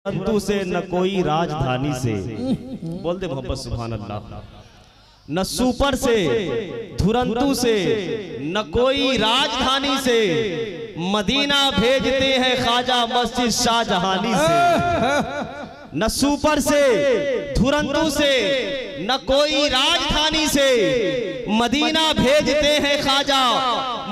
धुरंतु से न कोई राजधानी से, बोल दे मोहब्बत सुभान अल्लाह। न सुपर से धुरंतु से न कोई राजधानी से, मदीना भेजते हैं ख्वाजा मस्जिद शाहजहानी से। न सुपर से धुरंतु से न कोई राजधानी से, मदीना भेजते हैं ख्वाजा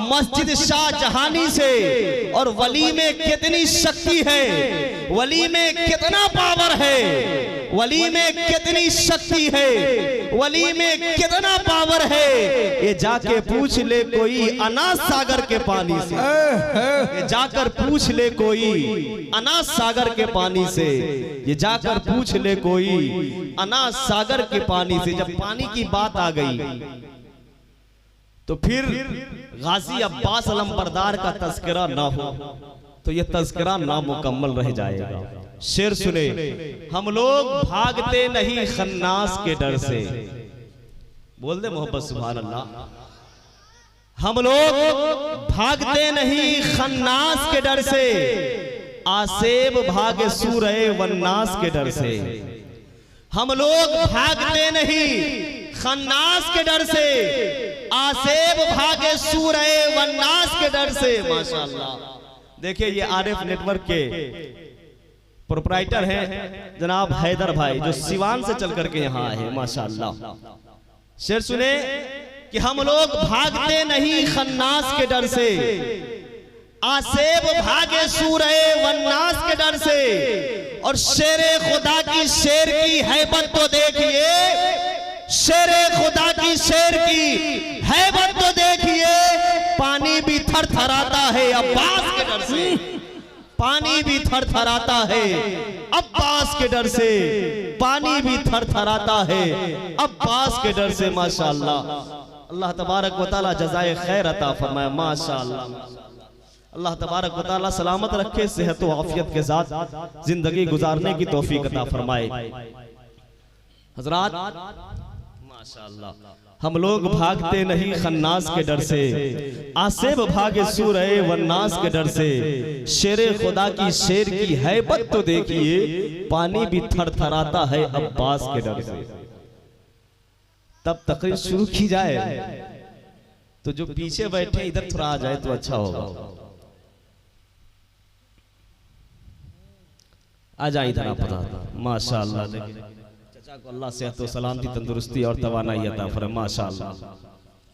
मस्जिद शाहजहानी से। और वली में कितनी शक्ति है, वली में कितना पावर है, वली में कितनी शक्ति है, वली में कितना पावर है, ये जाके पूछ ले कोई अनास सागर के पानी से। ये जाकर पूछ ले कोई अनास सागर के पानी से, ये जाकर पूछ ले कोई अनास सागर के पानी से। जब पानी की बात आ गई तो फिर गाजी अब्बास अलमबरदार का तस्करा ना हो तो यह तस्करा नामुकम्मल रह जाएगा। शेर सुने, हम लोग भागते नहीं खन्नास के डर से, बोल दे मोहब्बत सुभान अल्लाह। हम लोग भागते नहीं खन्नास के डर से, आसेब भागे सूरे वन्नास के डर से। हम लोग भागते नहीं खन्नास के डर से, आसेब भागे सूरे वन्नास के डर से। माशाअल्लाह। देखिए ये आरिफ नेटवर्क के प्रोप्राइटर हैं जनाब हैदर भाई, जो सिवान से चल करके यहाँ आए हैं। माशाअल्लाह। शेर सुने कि हम लोग भागते नहीं खन्नास के डर से, आसेब भागे सूरे वन्नास के डर से। और शेरे खुदा की शेर की हैबत तो देखिए, शेरे खुदा की शेर की हैबत तो देखिए, पानी भी थर थराता है अब्बास के डर से। पानी भी थर थराता है अब्बास के डर से, पानी भी थर थराता है अब्बास के डर से। माशाअल्लाह। अल्लाह तबारक व तआला जज़ाए खैर अता फरमाए। माशाअल्लाह। अल्लाह तबारक व तआला सलामत रखे, सेहत व आफियत के साथ जिंदगी गुजारने की तौफीक अता फरमाए। हजरात माशाअल्लाह। हम लोग भागते नहीं खन्नास के डर से, आसेब भागे सूरे वन्नास के डर से। शेरे खुदा की शेर की हैबत तो देखिए, पानी भी थरथराता है अब्बास के डर से। तब तकरीर शुरू की जाए तो जो पीछे बैठे इधर थोड़ा आ जाए तो अच्छा होगा। आ जाए इधर आप। माशाअल्लाह। चाचा को अल्लाह सेहत व सलामती, तंदुरुस्ती और तवानाई अता फरमाए। माशाअल्लाह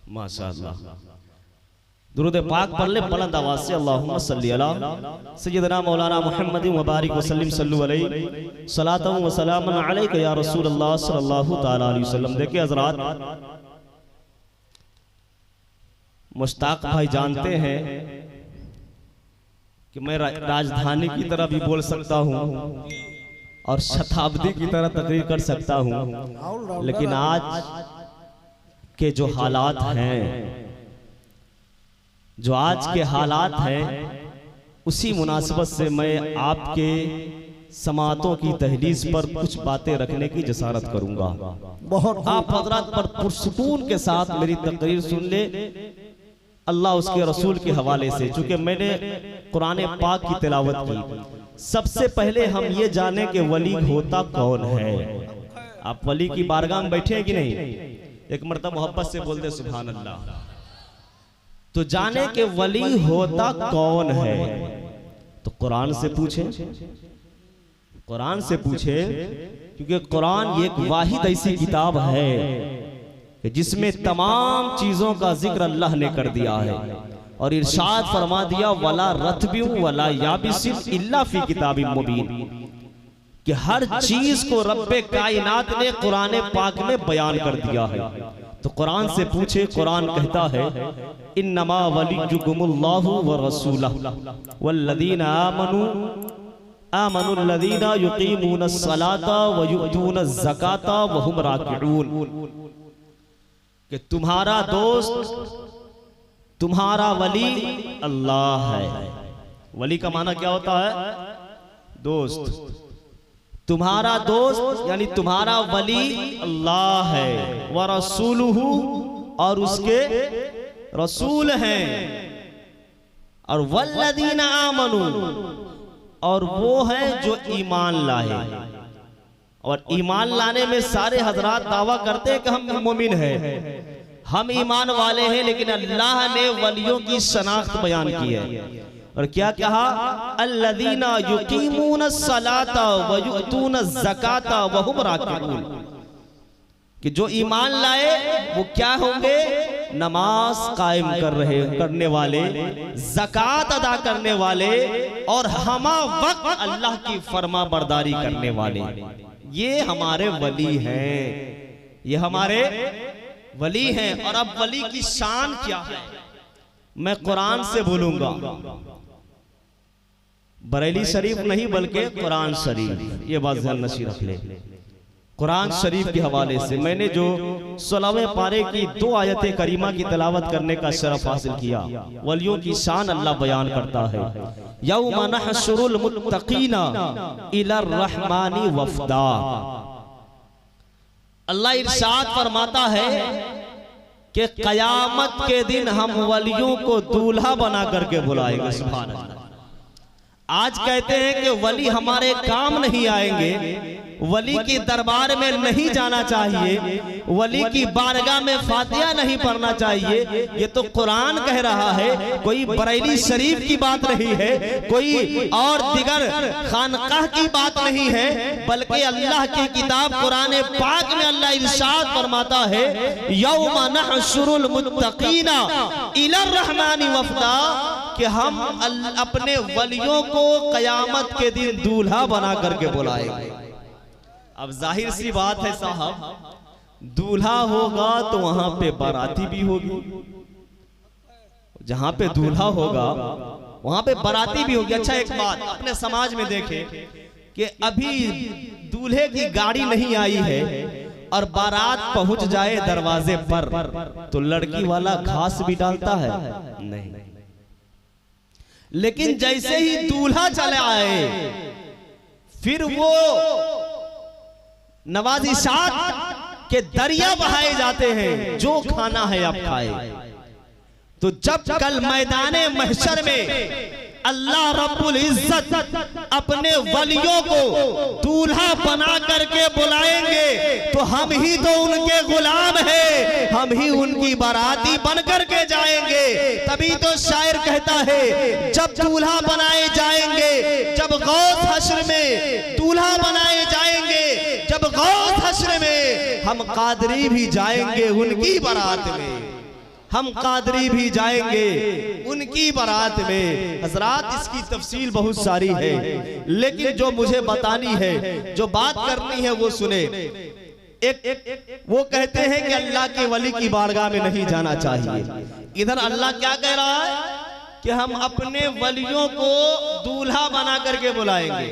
माशाअल्लाह। दुरूद पाक पढ़ ले बुलंद आवाज से, अल्लाहुम्मा सल्ली अला सय्यदना मौलाना मुहम्मदिन व बारिक व सल्लिम सल्लु अलैहि सलातन व सलामन अलैका या रसूल अल्लाह सल्लल्लाहु तआला अलैहि वसल्लम। देखिए हजरात, मुश्ताक भाई जानते हैं कि मैं राजधानी की तरह भी बोल सकता हूँ और शताब्दी की तरह तकरीर कर सकता हूँ, लेकिन आज के जो हालात हैं, जो आज के हालात हैं, उसी मुनासिबत से मैं आपके समातों की तहलीज पर कुछ बातें रखने की जसारत करूंगा। बहुत आप हजरात पर पुरसुकून के साथ मेरी तकरीर सुन ले, अल्लाह उसके रसूल के हवाले से। चूंकि मैंने कुरान पाक की तिलावत की, सबसे पहले हम ये जाने कि वली होता कौन है। आप वली की बारगाह में बैठे हैं कि नहीं? एक मर्तबा मोहब्बत से बोल दे सुभान अल्लाह। तो जाने के वली होता कौन है तो कुरान से पूछे, कुरान से पूछे, क्योंकि कुरान एक वाहिद ऐसी किताब है कि जिसमें तमाम चीजों का जिक्र अल्लाह ने कर दिया है। और इरशाद फरमा दिया, वला रत्बियु वला याबिसिन इल्ला फी किताबिम मुबीन, कि हर चीज को रब्बे कायनात ने कुरान पाक में बयान कर दिया है। तो कुरान से पूछे, कुरान कहता है, इन्नमा वलियुकुमुल्लाहु व रसूलुहु वल्लदीना आमनुल्लदीना युकीमूनस सलाता व यु'तूनज ज़काता व हुम राकिऊन, कि तुम्हारा दोस्त, तुम्हारा वली अल्लाह है। वली का माना क्या होता है? दोस्त। तुम्हारा दोस्त यानी तुम्हारा वली अल्लाह है। व रसूलुहु, और उसके रसूल हैं। और वल्लदीना आमनु, और वो है जो ईमान लाए। और ईमान लाने में सारे हजरात दावा करते हैं कि हम मोमिन हैं, हम ईमान वाले हैं, लेकिन अल्लाह ने वलियों की शनाख्त बयान की है। और क्या कहा? अल्लज़ीना युकीमूनस सलाता व युतूनज़ ज़काता व हुम राकिऊन, कि जो ईमान लाए वो क्या होंगे? नमाज कायम करने वाले, ज़कात अदा करने वाले, और हमा वक्त अल्लाह की फरमा बरदारी करने वाले। ये हमारे वली हैं, ये हमारे वली हैं। और अब वली की शान क्या है मैं कुरान से बोलूंगा, बरेली शरीफ नहीं बल्कि कुरान शरीफ, ये बात ध्यान नसीब रख ले। कुरान शरीफ के हवाले से मैंने जो 16वें पारे की 2 आयतें करीमा की तिलावत करने का शरफ हासिल किया। वलियों की शान अल्लाह बयान करता है, यौम नहशुरुल मुत्तकीना इलर रहमानी वफदा। अल्लाह इरशाद फरमाता है कि कयामत के दिन हम वलियों को दूल्हा बना करके बुलाएंगे। सुभान अल्लाह। आज कहते हैं कि वली हमारे काम नहीं आएंगे, वली की दरबार में नहीं जाना चाहिए, वली की बारगाह में फातिहा नहीं पढ़ना चाहिए। ये तो कुरान कह रहा है, कोई बरेली शरीफ की बात नहीं है, कोई और दिगर खानकाह की बात नहीं है, बल्कि अल्लाह की किताब कुरान पाक में अल्लाह इरशाद फरमाता है, यौम नहशुरुल मुत्तकीना इलर रहमानी वफदा, कि हम अपने वलियों को कयामत के दिन दूल्हा बना करके बुलाएंगे। अब जाहिर सी बात है साहब, दूल्हा होगा तो वहां पे बाराती भी होगी, जहां पे दूल्हा होगा वहां पे बाराती भी होगी। अच्छा एक बात अपने समाज में देखें कि अभी दूल्हे की गाड़ी नहीं आई है और बारात पहुंच जाए दरवाजे पर, तो लड़की वाला घास भी डालता है? नहीं। लेकिन जैसे ही दूल्हा चले आए, फिर वो नवाजिशात के दरिया बहाए जाते हैं, जो खाना है आप खाए। तो जब कल मैदाने महशर में अल्लाह रब्बुल इज्जत अपने वलियों को दूल्हा बना करके बुलाएंगे, तो हम ही तो उनके गुलाम हैं, हम ही उनकी बाराती बन करके जाएंगे। तभी तो शायर कहता है, जब दूल्हा बनाए जाएंगे, जब गौस हश्र में दूल्हा बनाए जाएंगे, जब गौस हश्र में हम कादरी भी जाएंगे उनकी बारात में, हम कादरी भी जाएंगे उनकी बारात में। हजरात इसकी तफसील बहुत सारी है, लेकिन जो मुझे बतानी है, जो बात करनी है वो सुने। एक वो कहते हैं कि अल्लाह के वली की बारगाह में नहीं जाना चाहिए। इधर अल्लाह क्या कह रहा है कि हम अपने वलियों को दूल्हा बना करके बुलाएंगे।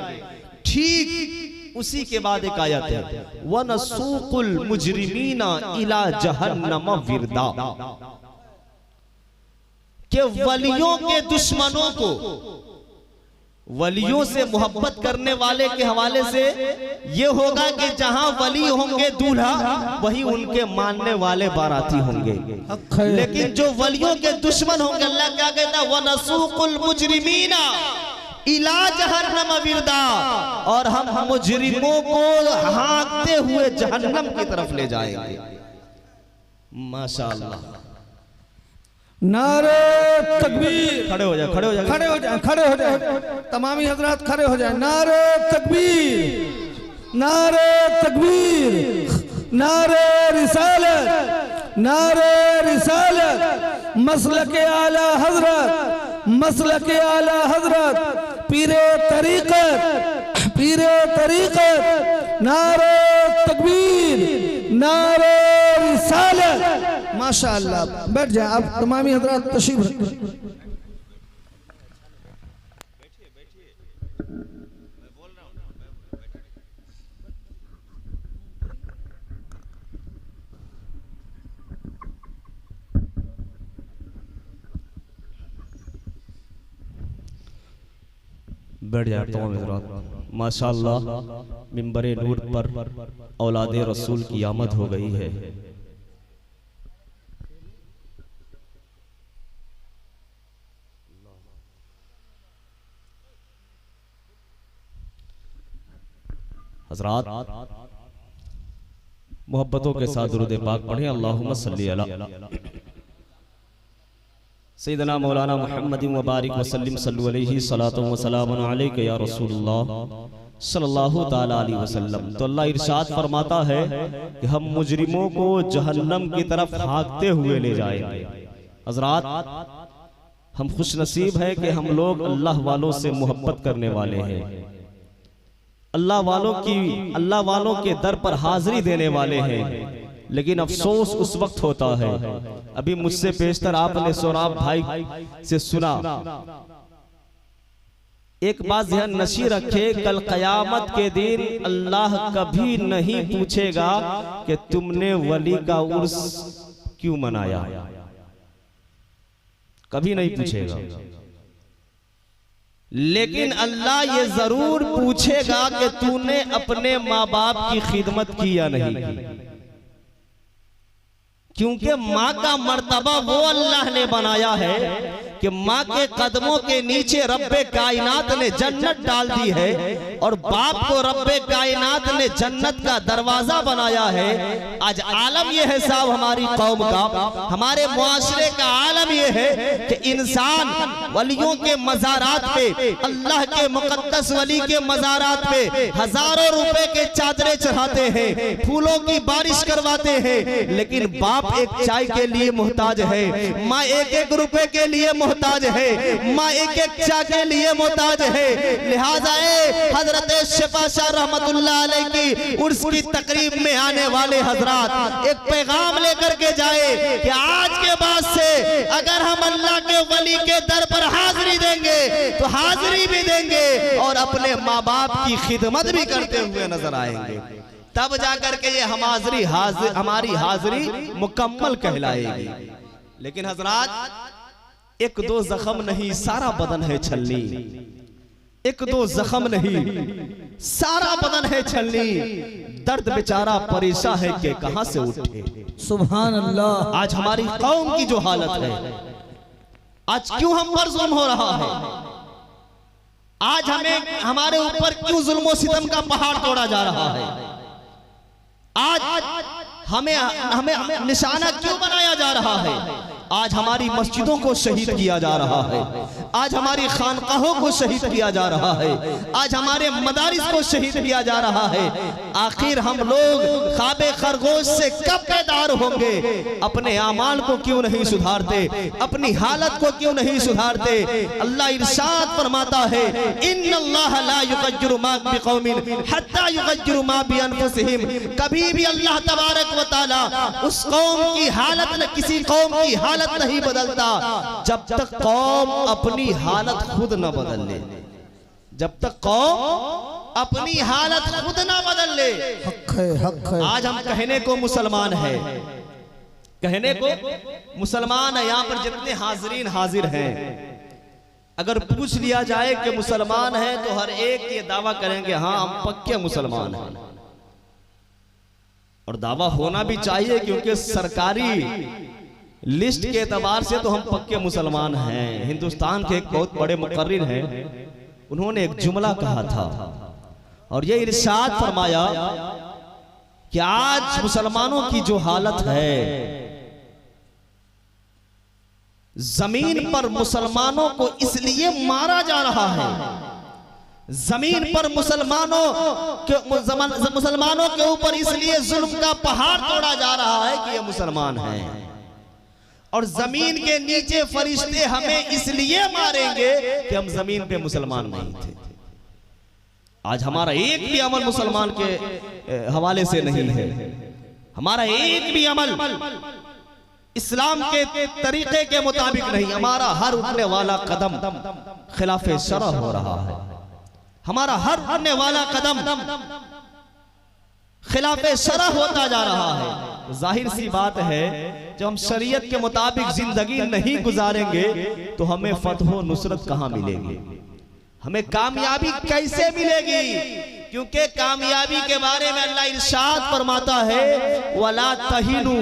ठीक उसी के बाद एक आयत है, वनसूकुल मुजरिमीना इला जहन्नम विरदा, कि वलियों के दुश्मनों को वलियों से मोहब्बत करने वाले के हवाले से ये होगा कि जहां वली होंगे दूल्हा, वही उनके मानने वाले बाराती होंगे। लेकिन जो वलियों के दुश्मन होंगे, अल्लाह क्या कहता है, वनसूकुल मुजरिमीना इला जहन्नम विरदा, और हम मुजरिमों को हाँकते हुए जहन्नम की तरफ ले जाएंगे। माशाअल्लाह। नारे तकबीर। खड़े हो जाए, खड़े हो जाए, खड़े हो जाए, खड़े हो जाए, तमामी हजरात खड़े हो जाए। नारे तकबीर, नारे तकबीर, नारे रिसालत, नारे रिसालत, मसलके आला हजरत, मसलके आला हजरत, पीरे तरीक़त, पीरे तरीक़त, नारे तकबीर, नारे रिसालत। माशाअल्लाह। बैठ जाए आप तमामी हजरात, तशरीफ रखें। बैठ जाए तमाम हजरात। माशाअल्लाह, मिंबरे नूर पर औलादे रसूल की आमद हो गई है। हजरात मोहब्बतों के साथ दुरूद पाक पढ़ें। अल्लाहुम्मा सल्ली अला सैयदना मौलाना मुहम्मदिन व बारिक वसल्लिम सल्लु अलैहि सलातु व सलामुन अलैका या रसूलुल्लाह सल्लल्लाहु ताला अलैहि वसल्लम। तो अल्लाह इरशाद फरमाता है कि हम मुजरिमों को जहन्नम की तरफ हाँकते हुए ले जाएंगे। हजरात हम खुश नसीब है कि हम लोग अल्लाह वालों से मोहब्बत करने वाले हैं, अल्लाह वालों के दर पर हाजिरी देने वाले हैं। लेकिन अफसोस उस वक्त होता है, अभी मुझसे पेशतर आपने सोराब भाई से सुना, एक बात ध्यान नशी रखे, कल कयामत के दिन अल्लाह कभी नहीं पूछेगा कि तुमने वली का उर्स क्यों मनाया, कभी नहीं पूछेगा। लेकिन अल्लाह ये जरूर पूछेगा कि तूने अपने माँ बाप की खिदमत की या नहीं की, क्योंकि माँ का मर्तबा वो अल्लाह ने बनाया है कि माँ के कदमों के नीचे रब्बे कायनात ने जन्नत डाल दी है, और बाप को रब्बे कायनात ने जन्नत का दरवाजा बनाया है। आज आलम यह है साहब, हमारी कौम का, हमारे मुआशरे का आलम यह है कि इंसान वलियों के मज़ारात पे, अल्लाह के मुकद्दस वली के मज़ारात पे हजारों रुपए के चादरें चढ़ाते हैं, फूलों की बारिश करवाते हैं, लेकिन बाप एक चाय के लिए मोहताज है, माँ एक एक रुपए के लिए मोहताज है, माँ एक एक चाय के लिए मोहताज है। लिहाजा हजरत शिफा शाह रहमतुल्लाह अलैह की उर्स की तकरीब में आने वाले हजरात एक पैगाम लेकर के जाए कि आज के बाद से अगर हम अल्लाह के वली के दर पर हाजिरी देंगे तो हाजिरी भी देंगे और अपने माँ बाप की खिदमत भी करते हुए नजर आएंगे, तब जाकर के ये हमारी हाजिरी मुकम्मल कहलाएगी। लेकिन हजरात एक दो जख्म नहीं सारा बदन है छलनी, एक दो जख्म नहीं सारा बदन है छलनी, दर्द बेचारा परेशान है कि कहां से उठे। सुभान अल्लाह। आज हमारी कौम की जो हालत है, आज क्यों हम पर जुल्म हो रहा है, आज हमें हमारे ऊपर क्यों जुल्म और सितम का पहाड़ तोड़ा जा रहा है, आज हमें निशाना क्यों बनाया जा रहा है, आज हमारी मस्जिदों को शहीद किया जा रहा है, आज हमारी खानकाहों को शहीद किया जा रहा है, आज हमारे मदारिस को शहीद किया जा रहा है। आखिर हम लोग ख्वाबे खरगोश से कब बेदार होंगे, अपने आमाल को क्यों नहीं सुधारते, अपनी हालत को क्यों नहीं सुधारते। अल्लाह इरशाद फरमाता है, इन्नल्लाह ला युगय्यिरु मा बिकौमिन हत्ता युगय्यिरु मा बिअनफुसिहिम। कभी भी अल्लाह तबारक व तआला उस कौम की हालत, किसी कौम की हालत नहीं बदलता जब तक कौम अपनी हालत खुद न बदल ले, जब तक कौम अपनी हालत खुद न बदल ले। हक है, हक है। आज हम कहने को मुसलमान है, कहने को मुसलमान है, यहाँ पर जितने हाजिरीन हाजिर हैं, अगर पूछ लिया जाए कि मुसलमान है तो हर एक ये दावा करेंगे हाँ हम पक्के मुसलमान हैं, और दावा होना भी चाहिए क्योंकि सरकारी लिस्ट के एतबार से तो हम पक्के मुसलमान हैं। हिंदुस्तान के एक बहुत बड़े मुकर्रिर हैं, उन्होंने एक जुमला कहा था और ये इरशाद फरमाया कि आज मुसलमानों की जो हालत है, जमीन पर मुसलमानों को इसलिए मारा जा रहा है, जमीन पर मुसलमानों के ऊपर इसलिए जुल्म का पहाड़ तोड़ा जा रहा है कि ये मुसलमान हैं, और जमीन के नीचे फरिश्ते हमें इसलिए मारेंगे कि हम जमीन पे मुसलमान नहीं थे। आज हमारा एक भी अमल मुसलमान के हवाले से नहीं है, हमारा एक भी अमल इस्लाम के तरीके के मुताबिक नहीं, हमारा हर उठने वाला कदम खिलाफे शरअ हो रहा है, हमारा हर उठने वाला कदम खिलाफे शरअ होता जा रहा है। जाहिर सी बात है जब हम शरीयत के मुताबिक जिंदगी नहीं गुजारेंगे तो हमें फतह व नुसरत कहां मिलेगी, हमें कामयाबी कैसे मिलेगी, क्योंकि कामयाबी के बारे में अल्लाह इरशाद फरमाता है वला तहिनु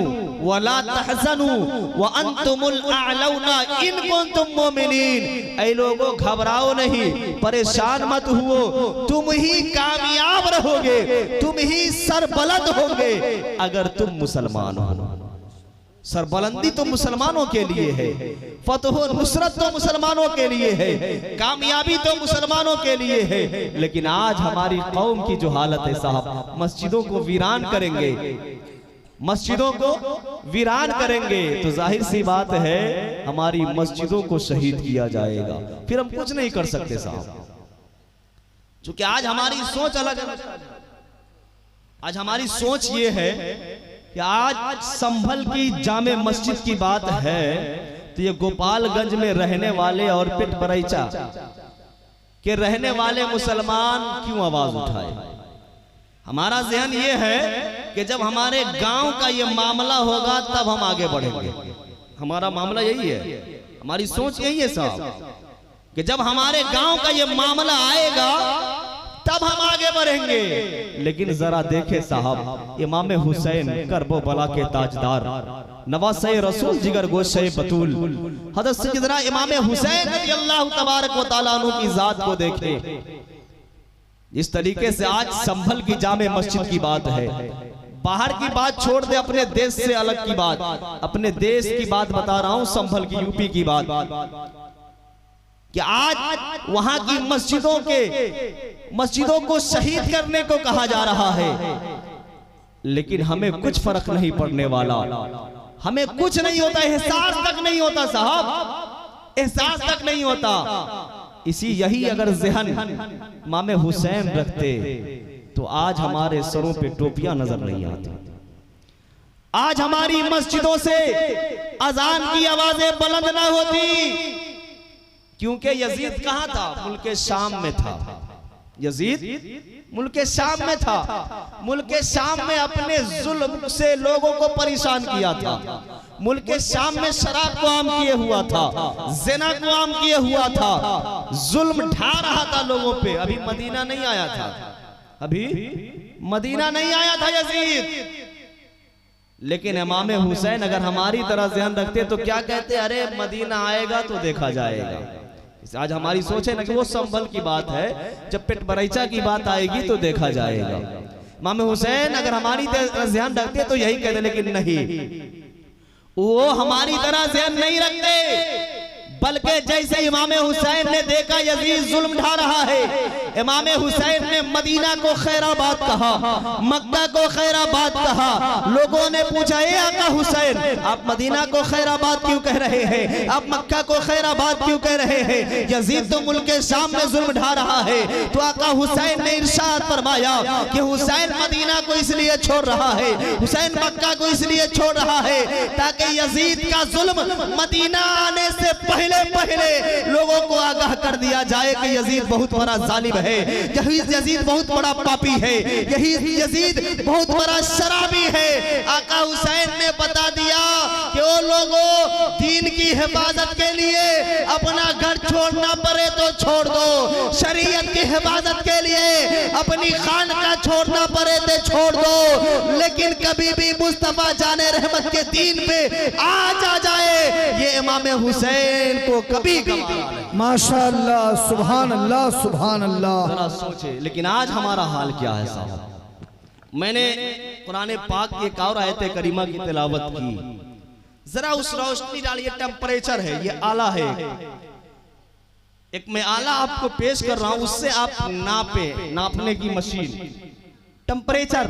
वला तहज़नु व अंतुमुल अअलौना इन कुंतुम मोमिनीन। ऐ लोगों घबराओ नहीं, परेशान मत हुओ, तुम ही कामयाब रहोगे, तुम ही सरबलंद होंगे अगर तुम मुसलमान हो। सरबलंदी तो मुसलमानों के लिए है, फतह नुसरत तो मुसलमानों के लिए है, कामयाबी तो मुसलमानों के लिए है। लेकिन आज हमारी कौम की जो हालत है साहब, मस्जिदों को वीरान करेंगे, मस्जिदों को वीरान करेंगे तो जाहिर सी बात है हमारी मस्जिदों को शहीद किया जाएगा, फिर हम कुछ नहीं कर सकते साहब। क्योंकि आज हमारी सोच अलग है। आज हमारी सोच ये है कि आज संभल की जामे मस्जिद की बात है तो ये गोपालगंज में रहने वाले और पिट बरैचा के रहने वाले मुसलमान क्यों आवाज उठाए। हमारा ज़हन ये है कि जब हमारे गांव का ये मामला होगा तब हम आगे बढ़ेंगे। हमारा मामला यही है, हमारी सोच यही है साहब कि जब हमारे गांव का ये मामला आएगा तब हम आगे बढ़ेंगे। लेकिन जरा देखे साहब, इमाम हुसैन करबो बला के ताजदार, नवासे रसूल जिगर गोशे बतूल, हज़रत सैयदना इमाम हुसैन रज़ियल्लाहु तबारक व तआला अन्हु की जात को देखे। इस तरीके से आज संभल की जामे मस्जिद की बात है। बाहर की बात छोड़ दे, अपने देश से अलग की बात, अपने देश की बात बता रहा हूं, संभल की यूपी की बात कि आज वहां की मस्जिदों को शहीद करने को कहा जा रहा है। लेकिन हमें कुछ फर्क नहीं पड़ने वाला, हमें कुछ नहीं होता, एहसास तक नहीं होता साहब, एहसास तक नहीं होता। यही अगर ज़हन इमाम हुसैन रखते तो आज हमारे सरों पे टोपियां नजर नहीं आती। आज हमारी मस्जिदों से अजान की आवाजें बुलंद ना होती। क्योंकि यजीद कहां था? मुल्क शाम में था। यजीद मुल्क शाम में था। मुल्क शाम में अपने जुल्म से लोगों को परेशान किया था। मुल्क शाम में शराब को आम किए हुआ था, ज़िना को आम किए हुआ था, जुल्म ढा रहा था लोगों पे। अभी मदीना नहीं आया था, अभी मदीना नहीं आया था यजीद। लेकिन इमाम हुसैन अगर हमारी तरह ज़हन रखते तो क्या कहते? अरे मदीना आएगा तो देखा जाएगा। आज हमारी सोच है ना कि वो संभल की बात है, जब पिट बरैचा की बात आएगी तो देखा जाएगा। इमाम हुसैन अगर हमारी तरह ध्यान रखते तो यही कहते, लेकिन नहीं, वो हमारी तरह ध्यान नहीं रखते। बल्कि जैसे इमाम हुसैन ने देखा यजीद जुल्म ढा रहा है, इमाम हुसैन ने मदीना को खैराबाद कहा, मक्का को खैराबाद कहा। लोगों ने पूछा, ए आका हुसैन, आप मदीना को खैराबाद क्यों कह रहे हैं? आप मक्का को खैराबाद क्यों कह रहे हैं? यजीद तो मुल्क शाम में जुल्म ढा रहा है। तो आका हुसैन ने इरशाद फरमाया कि हुसैन मदीना को इसलिए छोड़ रहा है, हुसैन मक्का को इसलिए छोड़ रहा है ताकि यजीद का जुल्म मदीना आने से पहले लोगों को आगाह कर दिया जाए कि यजीद बहुत बड़ा जालिम है, यही यजीद बहुत बड़ा पापी है, यही यजीद बहुत बड़ा शराबी है। आका हुसैन ने बता दिया कि ओ लोगों, दीन की हिफाजत के लिए अपना घर छोड़ना पड़े तो छोड़ दो, शरीयत की हिफाजत के लिए अपनी खानका छोड़ना पड़े तो छोड़ दो, लेकिन कभी भी मुस्तफा जाने रहमत के दीन पे आज आ जाए, ये इमाम हुसैन को कभी माशाअल्लाह, सुभान अल्लाह, सुभान अल्लाह। जरा सोचे, लेकिन आज हमारा हाल क्या है साहब? मैंने कुरान पाक की एक और आयत करीमा की तिलावत की, जरा उस रोशनी डालिए। टेम्परेचर है, ये आला है, एक मैं आला आपको पेश कर रहा हूं, उससे आप नापने की मशीन, टेम्परेचर।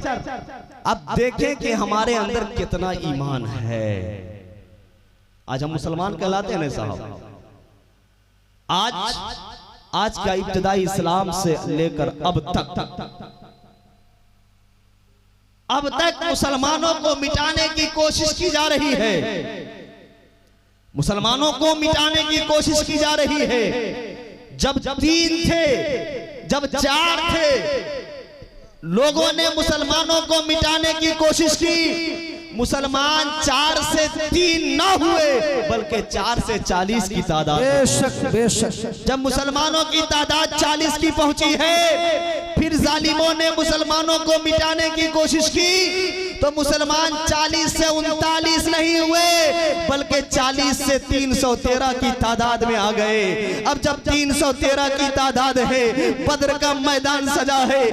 अब देखें कि हमारे अंदर कितना ईमान है। आज हम मुसलमान कहलाते हैं ना साहब। आज का इब्तिदाई इस्लाम से लेकर अब तक मुसलमानों को मिटाने की कोशिश की जा रही है, मुसलमानों को मिटाने की कोशिश की जा रही है। जब 3 थे, जब 4 थे, लोगों ने मुसलमानों को मिटाने की कोशिश की। मुसलमान 4 से 3 न हुए, बल्कि 4 से 40 की तादाद। बेशक बेशक। जब मुसलमानों की तादाद 40 की पहुंची है, फिर जालिमों ने मुसलमानों को मिटाने की कोशिश की तो मुसलमान 40 से 39 नहीं हुए बल्कि 40 से 313 की तादाद में आ गए। अब जब 313 की तादाद है, बद्र का मैदान सजा है,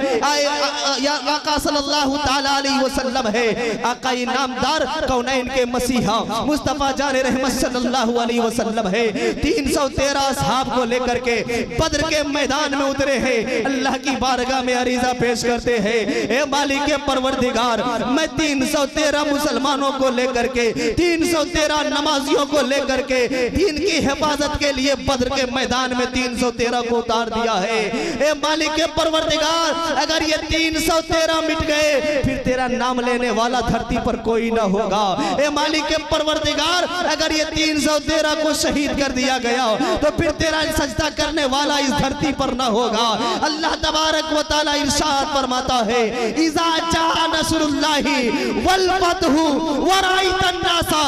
आका सल्लल्लाहु ताला अलैहि वसल्लम है, आका इनामदार कौनैन के मसीहा मुस्तफा जाने रहमत सल्लल्लाहु अलैहि वसल्लम है, 313 असहाब को लेकर के बद्र के मैदान में उतरे हैं। अल्लाह की बारगाह में अरीजा पेश करते हैं, ए मालिक के परवरदिगार, मैं 313 मुसलमानों को लेकर के, 313 नमाजियों को लेकर के दीन की हिफाजत के लिए बद्र के मैदान में 313 को उतार दिया है। ए मालिक के परवरदिगार, अगर ये 313 मिट गए फिर तेरा नाम लेने वाला धरती पर कोई ना होगा। ए मालिक के परवरदिगार, अगर ये 313 को शहीद कर दिया गया तो फिर तेरा सजदा करने वाला इस धरती पर ना होगा। अल्लाह तबारक व तआला इरशाद फरमाता है, इज़ा जा नसरुल्लाहि वल फतहु व राइतन नासा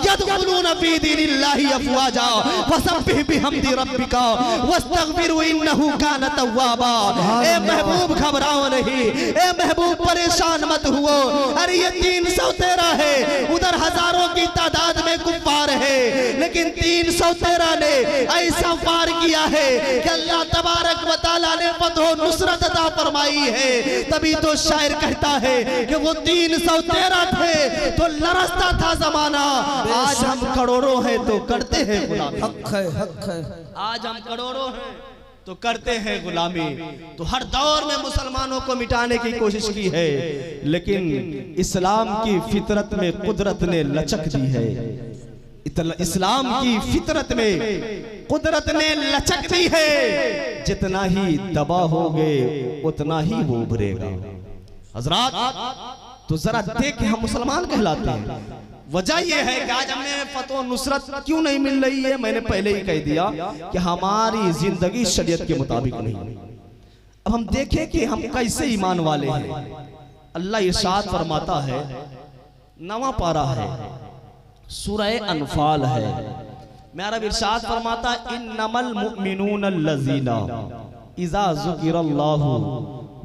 यदखुलूना फी दीनिल्लाहि अफवाजा फसब्बिह बिहम्दि रब्बिका वस्तगफिरु इन्नहु कान तव्वाबा। ए महबूब घबराओ नहीं, ए महबूब परेशान मत हुओ। अरे ये 313 है, उधर हजारों की तादाद में कुफ्फार है, लेकिन 313 ने ऐसा वार किया है कि अल्लाह तबारक व तआला ने फतह नुसरत अता फरमाई है। तभी तो शायर कहता है कि वो 313 थे तो लरसता था जमाना, आज हम करोड़ों हैं तो करते हैं गुलामी। हक है, हक है। आज हम करोड़ों हैं तो करते हैं गुलामी। तो हर दौर में मुसलमानों को मिटाने की कोशिश की है, लेकिन इस्लाम की फितरत में कुदरत ने लचक दी है। इस्लाम की फितरत में कुदरत ने लचक दी है, जितना ही दबा होगे उतना ही वो उभरेगा। हजरात तो जरा देखें, हम मुसलमान कहलाते हैं। वजह यह है कि आज हमें फतह नुसरत क्यों नहीं मिल रही है। मैंने पहले ही कह दिया कि हमारी जिंदगी शरीयत के मुताबिक नहीं। अब हम देखें कि हम कैसे ईमान वाले हैं। अल्लाह इरशाद फरमाता है, नवा पारा है, सूरह अनफाल है, मेरा इरशाद फरमाता इन्नमल मुमिनून अल्लज़ीना इज़ा ज़ुकिरल्लाहु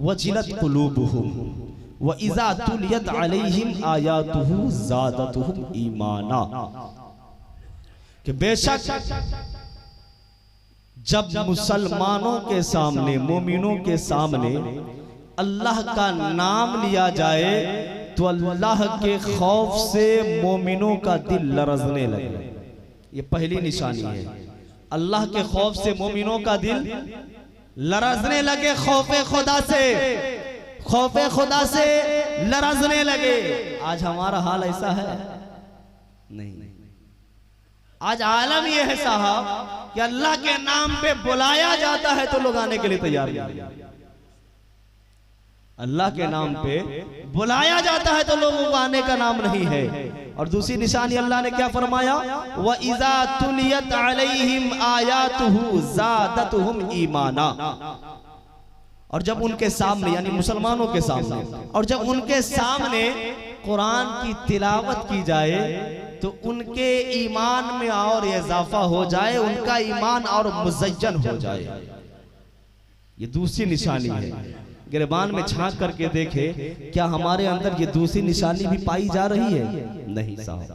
वजिलत कुलूबुहुम व इज़ा तुलियत अलैहिम आयातुहु ज़ादतुहुम ईमाना। कि बेशक जब मुसलमानों के सामने, मोमिनों के सामने अल्लाह का नाम लिया जाए तो अल्लाह के खौफ से मोमिनों का दिल लरजने लगे। ये पहली निशानी है, अल्लाह के खौफ से मोमिनों का दिल लरजने लगे। खौफे खुदा से, खौफे खुदा से लरजने लगे। आज हमारा हाल ऐसा है नहीं। आज आलम यह है साहब कि अल्लाह के नाम पे बुलाया जाता है तो लोग आने के लिए तैयार नहीं। अल्लाह के नाम पे बुलाया जाता है तो लोगों को आने का नाम नहीं है। और दूसरी निशानी अल्लाह ने क्या फरमाया, व इज़ा तुलियत अलैहिम आयातुहु ज़ादतुहुम ईमाना। और जब उनके सामने, यानी मुसलमानों के सामने, और जब उनके सामने कुरान की तिलावत की जाए तो उनके ईमान में और इजाफा हो जाए, उनका ईमान और मुज़य्यन हो जाए। ये दूसरी निशानी है। गिरबान में झांक करके देखे, क्या हमारे अंदर ये दूसरी निशानी भी पाई जा रही है? नहीं साहब,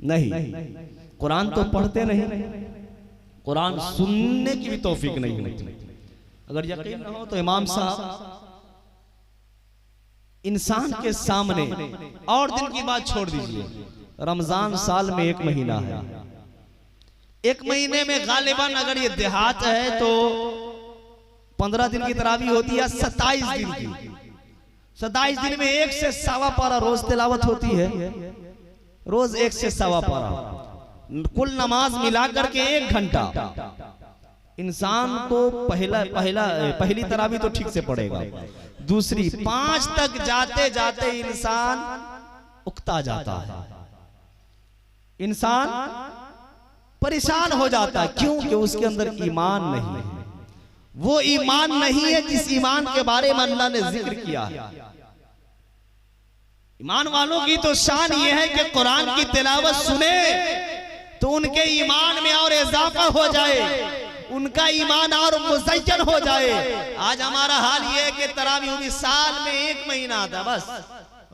नहीं। कुरान तो पढ़ते नहीं, कुरान सुनने की भी तौफीक नहीं होती। अगर यकीन न हो तो इमाम साहब इंसान के सामने, और दिन की बात छोड़ दीजिए, रमजान साल में 1 महीना है, 1 महीने में गालिबन अगर ये देहात है तो 15 दिन की तरावी होती है, 27 दिन की। 27 दिन में 1 से सवा पारा रोज तिलावत होती है, रोज 1 से सवा पारा, कुल नमाज मिलाकर के 1 घंटा। इंसान को पहली तरावी तो ठीक से पड़ेगा, दूसरी 5 तक जाते जाते इंसान उकता जाता है, इंसान परेशान हो जाता है। क्यों? कि उसके अंदर ईमान नहीं है। वो ईमान नहीं है जिस ईमान के बारे में अल्लाह ने जिक्र किया है। ईमान वालों की तो शान ये है कि कुरान की तिलावत सुने तो उनके ईमान में और इजाफा हो जाए, उनका ईमान और मुज़य्यन हो जाए। आज हमारा हाल ये है कि तरावीह भी साल में 1 महीना आता, बस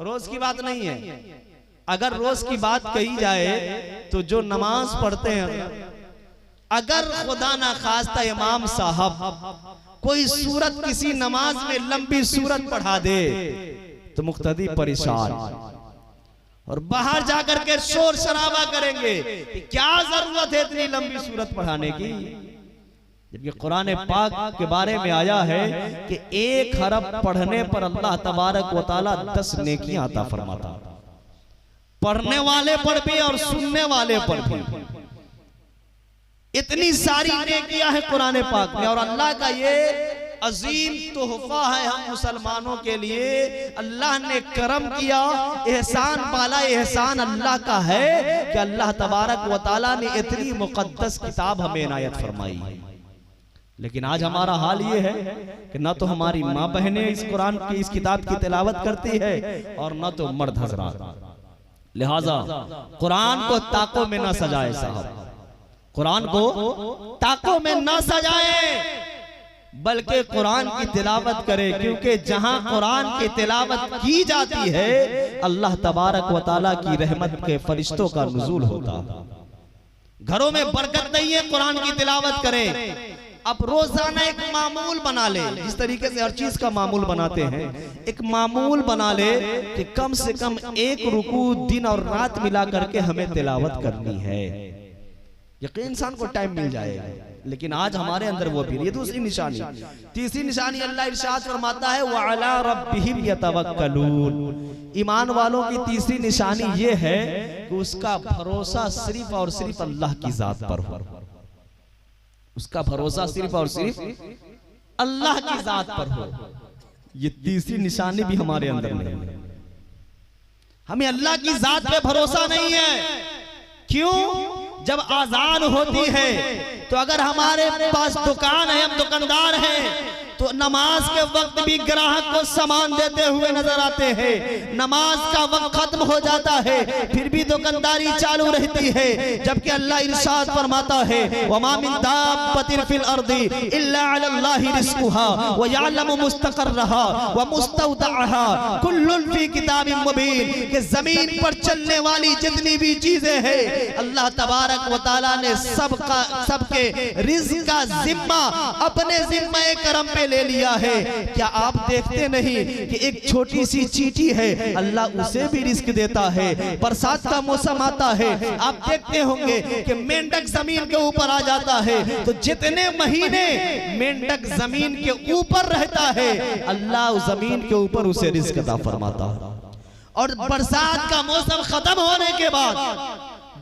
रोज की बात नहीं है। अगर रोज की बात कही जाए तो जो नमाज पढ़ते हैं, अगर खुदा ना खास्ता इमाम साहब कोई सूरत किसी नमाज में लंबी सूरत पढ़ा दे तो मुक्तदी परेशान और बाहर जाकर के शोर शराबा करेंगे कि क्या जरूरत है इतनी लंबी सूरत पढ़ाने की, जबकि कुरान पाक के बारे में आया है कि 1 हरफ पढ़ने पर अल्लाह तबारक व तआला 10 नेकियां अता फरमाता, पढ़ने वाले पर भी और सुनने वाले पर भी। इतनी सारी नेकियां हैं कुरान पाक में, और अल्लाह का ये अजीम तोहफा है हम मुसलमानों के लिए। अल्लाह ने करम किया, एहसान पाला, एहसान अल्लाह का है कि अल्लाह तबारक व तआला ने इतनी मुकद्दस किताब हमें इनायत फरमाई। लेकिन आज हमारा हाल ये है कि ना तो हमारी माँ बहनें इस कुरान की, इस किताब की तिलावत करती है और ना तो मर्द हजरात। लिहाजा कुरान को ताकों में ना सजाए साहब, कुरान को ताकों में ना सजाए, बल्कि कुरान की तिलावत करे, क्योंकि जहां कुरान की तिलावत की जाती है अल्लाह तबारक व तआला की रहमत के फरिश्तों का नुज़ूल होता। घरों में बरकत नहीं है, कुरान की तिलावत करें। अब रोजाना एक मामूल बना ले, जिस तरीके से हर चीज का मामूल बनाते हैं, एक मामूल बना ले कि कम से कम 1 रुकू दिन और रात मिला करके हमें तिलावत करनी है। यकीन इंसान को टाइम मिल जाएगा, लेकिन आज हमारे अंदर वो भी। ये दूसरी निशानी। तीसरी निशानी अल्लाह इरशाद फरमाता है व अला रब्बिहिम यतवक्कलून। ईमान वालों की तीसरी निशानी ये है कि उसका भरोसा सिर्फ और सिर्फ अल्लाह की जात पर हो। उसका भरोसा सिर्फ और सिर्फ अल्लाह की जात पर हो। ये तीसरी निशानी भी हमारे अंदर नहीं है। हमें अल्लाह की जात पे भरोसा नहीं है। क्यों? जब आजान होती है तो अगर हमारे पास दुकान है, हम दुकानदार हैं, तो नमाज के वक्त भी ग्राहक को सामान देते हुए नजर आते हैं। नमाज का वक्त खत्म हो जाता है फिर भी दुकानदारी चालू रहती है, जबकि अल्लाह इरशाद फरमाता है वमा मिन दाब्बतिन फिल अर्दी इल्ला अलल्लाहि रिज़्कुहा व यअलमु मुस्तक़र्रहा व मुस्तौदअहा कुल्लुन फी किताबिन मुबीन। कि जमीन पर चलने वाली जितनी भी चीजें हैं अल्लाह तबारक व तआला ने सबके रिज़्क का जिम्मा अपने जिम्मे करम पे ले लिया है। क्या आप देखते नहीं कि एक छोटी सी चींटी है, अल्लाह उसे भी रिस्क देता है। बरसात का मौसम आता है, आप देखते होंगे कि मेंढक जमीन के ऊपर आ जाता है, तो जितने महीने मेंढक जमीन के ऊपर रहता है अल्लाह उस जमीन के ऊपर उसे रिस्क अता फरमाता है। और बरसात का मौसम खत्म होने के बाद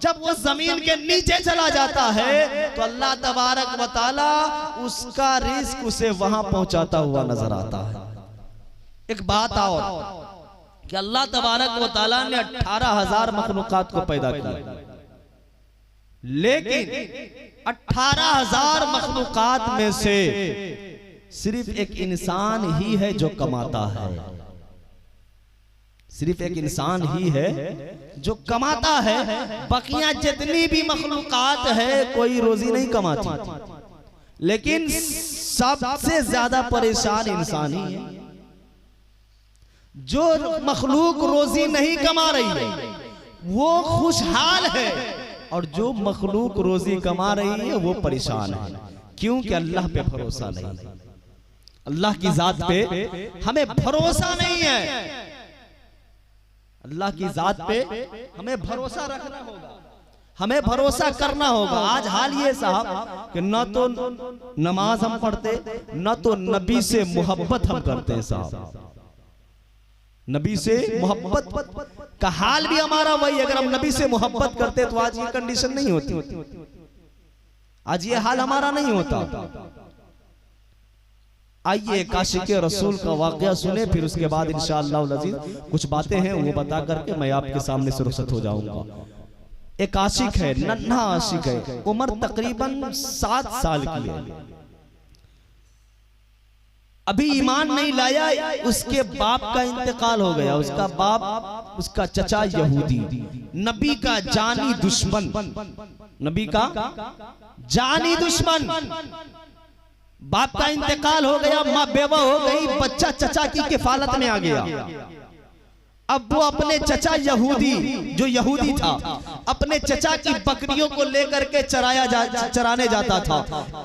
जब वो जमीन के नीचे चला जाता है तो अल्लाह तबारक व तआला उसका रिस्क उसे वहां पहुंचाता हुआ नजर आता है। एक बात और कि अल्लाह तबारक व तआला ने 18,000 मखलूकात को पैदा किया, लेकिन 18,000 मखलूकात में से सिर्फ एक इंसान ही है जो कमाता है। सिर्फ एक इंसान ही है जो कमाता है। बकियां जितनी भी मखलूकात है कोई रोजी नहीं कमाती, लेकिन सबसे ज्यादा परेशान इंसान ही है। जो मखलूक रोजी नहीं कमा रही है वो खुशहाल है, और जो मखलूक रोजी कमा रही है वो परेशान है। क्योंकि अल्लाह पे भरोसा नहीं, अल्लाह की जात पे हमें भरोसा नहीं है। अल्लाह की जात पे हमें भरोसा रखना होगा, हमें भरोसा करना होगा। आज हाल ये साहब कि न तो नमाज हम पढ़ते, न तो नबी से मोहब्बत हम करते हैं साहब। नबी से मोहब्बत का हाल भी हमारा वही। अगर हम नबी से मोहब्बत करते तो आज ये कंडीशन नहीं होती, आज ये हाल हमारा नहीं होता। आइए काशिके रसूल का वाकया सुने, फिर उसके बाद इंशाअल्लाह अज़ीज़ कुछ बातें हैं वो बता करके मैं आपके सामने से रुखसत हो जाऊंगा। एक आशिक है, नन्हा आशिक है, उम्र तकरीबन 7 साल की है, अभी ईमान नहीं लाया। उसके बाप का इंतकाल हो गया। उसका बाप, उसका चचा यहूदी, नबी का जानी दुश्मन, नबी का जानी दुश्मन। बाप का इंतकाल हो गया, माँ बेवा हो गई, बच्चा चचा की किफालत में आ गया। अब वो अपने चचा यहूदी, जो यहूदी था, अपने चचा की बकरियों को लेकर के चराने जाता था।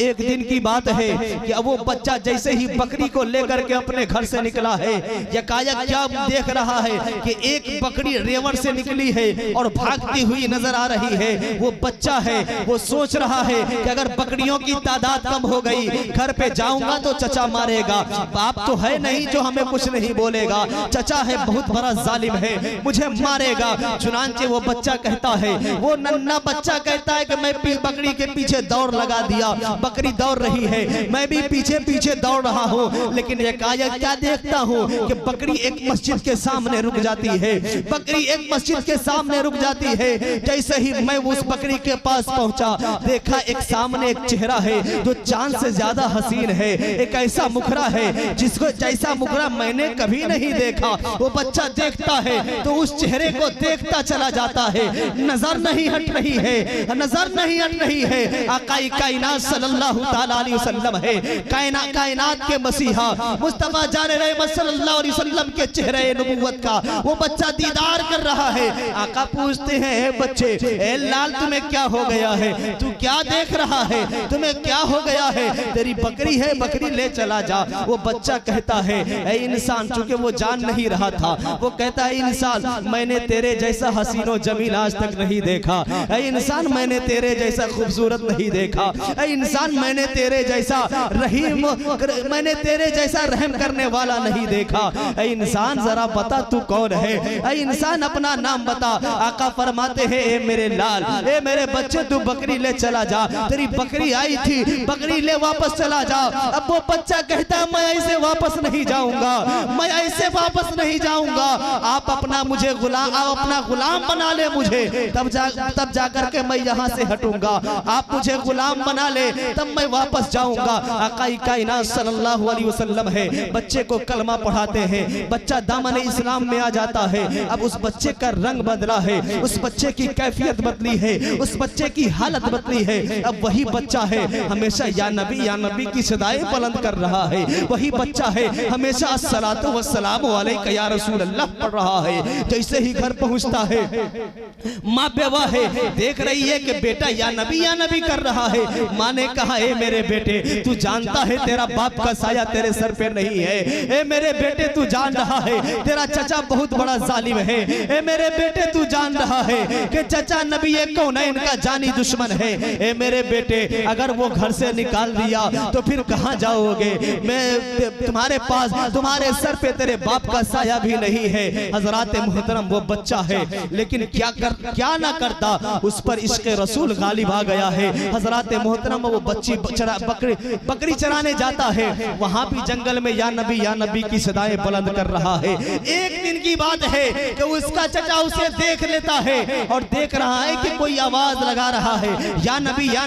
एक दिन की बात है कि अब वो बच्चा जैसे ही बकरी को लेकर के अपने घर से निकला है, यकायक क्या देख रहा है कि एक बकरी रेवड़ से निकली है और भागती हुई नजर आ रही है। वो बच्चा है, वो सोच रहा है कि अगर बकरियों की तादाद कम हो गई, घर पे जाऊंगा तो चचा मारेगा। बाप तो है नहीं जो हमें कुछ नहीं बोलेगा, चचा है बहुत बड़ा जालिम है, मुझे मारेगा। चुनांचे वो बच्चा कहता है, वो नन्ना बच्चा कहता है कि मैं बकरी के पीछे दौड़ लगा दिया, बकरी दौड़ रही है, मैं भी पीछे पीछे दौड़ रहा हूँ। लेकिन एकाएक क्या देखता हूँ कि बकरी एक मस्जिद के सामने रुक जाती है, बकरी एक मस्जिद के सामने रुक जाती है। जैसे ही मैं उस बकरी के पास पहुंचा, देखा एक सामने एक चेहरा है जो चांद से ज्यादा हसीन है, एक ऐसा मुखरा है जिसको जैसा मुखरा मैंने कभी नहीं देखा। वो बच्चा देखता है तो उस चेहरे को देखता चला जाता है, नजर नहीं हट रही है, नजर नहीं हट रही है। आकाई कायनात सल्लल्लाहु ताला अलैहि वसल्लम है, कायनात के मसीहा मुस्तफा जान रहमत सल्लल्लाहु अलैहि वसल्लम के चेहरे नबुव्वत का वो बच्चा दीदार कर रहा है। आका पूछते हैं, ए बच्चे, ए लाल तुम्हें क्या हो गया है, तू क्या देख रहा है, तुम्हें क्या हो गया है? तेरी बकरी है, बकरी ले चला जा। वो बच्चा कहता है, ए इंसान, चूंकि वो जान नहीं रहा था, वो कहता है, इंसान मैंने तेरे जैसा हसीनो जमील आज तक नहीं देखा, ऐ इंसान मैंने तेरे जैसा खूबसूरत नहीं देखा, ऐ इंसान मैंने तेरे जैसा रहीम, मैंने तेरे जैसा रहम करने वाला नहीं देखा। ऐ इंसान जरा बता तू कौन है, ऐ इंसान अपना नाम बता। आका फरमाते हैं, ए मेरे लाल, ए मेरे बच्चे, तू बकरी ले चला जा, तेरी बकरी आई थी, बकरी ले वापस चला जा। अब वो बच्चा कहता है, मैं ऐसे वापस नहीं जाऊंगा, मैं ऐसे वापस नहीं जाऊंगा। आप अपना मुझे गुलाम, आप अपना गुलाम बना ले मुझे, तब जाकर के मैं यहाँ से हटूंगा। आप मुझे गुलाम बना ले तब मैं वापस जाऊंगा। आका कायनात सल्लल्लाहु अलैहि वसल्लम है, बच्चे को कलमा पढ़ाते हैं, बच्चा दामन इस्लाम में आ जाता है। अब उस बच्चे का रंग बदला है, उस बच्चे की कैफियत बदली है, उस बच्चे की हालत बदली है। अब वही बच्चा है हमेशा या नबी की सदाएं बुलंद कर रहा है, वही बच्चा है हमेशा अस्सलातु वस्सलामु अलैका या रसूल अल्लाह पढ़ रहा है। जैसे ही घर पहुंचता है, माँ बेवा है, देख रही है कि बेटा या नबी कर रहा है। माँ ने कहा, ए मेरे बेटे, तू जानता है तेरा बाप का साया तेरे सर पे नहीं है। ए मेरे बेटे, तू जान रहा है तेरा चचा बहुत बड़ा जालिम है। ए मेरे बेटे, तू जान रहा है कि चचा नबी कौनैन का जानी दुश्मन है। ए मेरे बेटे, अगर वो घर से निकाल दिया तो फिर कहाँ जाओगे? मैं तुम्हारे पास, तुम्हारे सर पे तेरे बाप का साया भी नहीं है। हजरात मुहतरम, वो बच्चा है लेकिन क्या ना करता, उस पर इश्क़ रसूल गालिब आ गया है। हजरात मुहतरम, वो बच्ची बकरी चराने जाता है, वहां भी जंगल में या नबी की सदाएं बुलंद कर रहा है। एक दिन की बात है कि उसका चचा उसे देख लेता है और देख रहा है कि कोई आवाज लगा रहा है, या